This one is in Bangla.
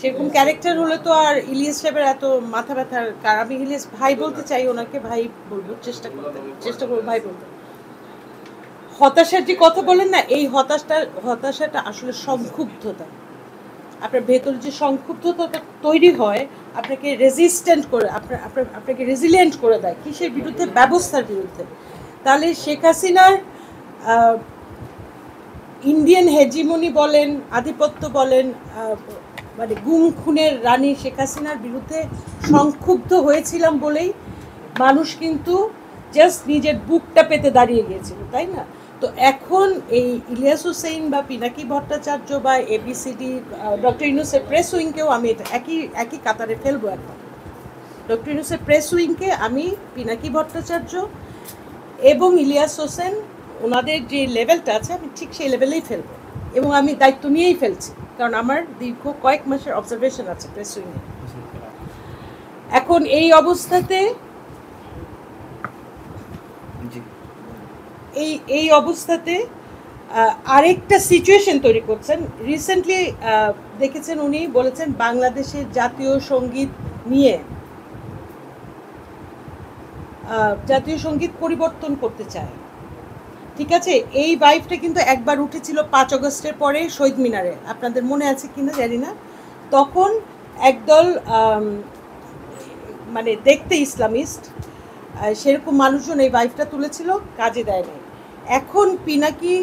সেরকম ক্যারেক্টার হলে তো আর ইলিয়াস সাহেবের এত মাথা ব্যথার কারণ আমি ইলিয়াস ভাই বলতে চাই, ওনাকে ভাই বলবো, চেষ্টা করবো ভাই বলতে। হতাশার যে কথা বলেন না, এই হতাশাটা আসলে সংক্ষুব্ধতা। আপনার ভেতরে যে সংক্ষুব্ধতাটা তৈরি হয় আপনাকে রেজিস্ট্যান্ট করে আপনাকে রেজিলিয়েন্ট করে দেয় কিসের বিরুদ্ধে? ব্যবস্থার বিরুদ্ধে। তাহলে শেখ হাসিনার ইন্ডিয়ান হেজিমনি বলেন, আধিপত্য বলেন, মানে গুম খুনের রানী শেখ হাসিনার বিরুদ্ধে সংক্ষুব্ধ হয়েছিলাম বলেই মানুষ কিন্তু জাস্ট নিজের বুকটা পেতে দাঁড়িয়ে গিয়েছিল, তাই না? তো এখন এই ইলিয়াস হুসেইন বা পিনাকি ভট্টাচার্য বা এবিসিডি, ডক্টর ইউনূসের প্রেস উইংকেও আমি এটা একই কাতারে ফেলবো। এখন ডক্টর ইউনূসের প্রেস উইংকে আমি পিনাকি ভট্টাচার্য এবং ইলিয়াস হোসেন ওনাদের যে লেভেলটা আছে আমি ঠিক সেই লেভেলেই ফেলবো, এবং আমি দায়িত্ব নিয়েই ফেলছি, কারণ আমার দীর্ঘ কয়েক মাসের অবজারভেশন আছে প্রেস উইংয়ে। এখন এই অবস্থাতে আরেকটা সিচুয়েশন তৈরি করছেন। রিসেন্টলি দেখেছেন উনি বলেছেন বাংলাদেশের জাতীয় সঙ্গীত নিয়ে জাতীয় সঙ্গীত পরিবর্তন করতে চায়। ঠিক আছে, এই ভাইবটা কিন্তু একবার উঠেছিল 5 আগস্টের পরে শহীদ মিনারে, আপনাদের মনে আছে কিনা জানি না। তখন একদল মানে দেখতে ইসলামিস্ট সেরকম মানুষজন এই ভাইবটা তুলেছিল, কাজে দেয় নাই। এখন পিনাকি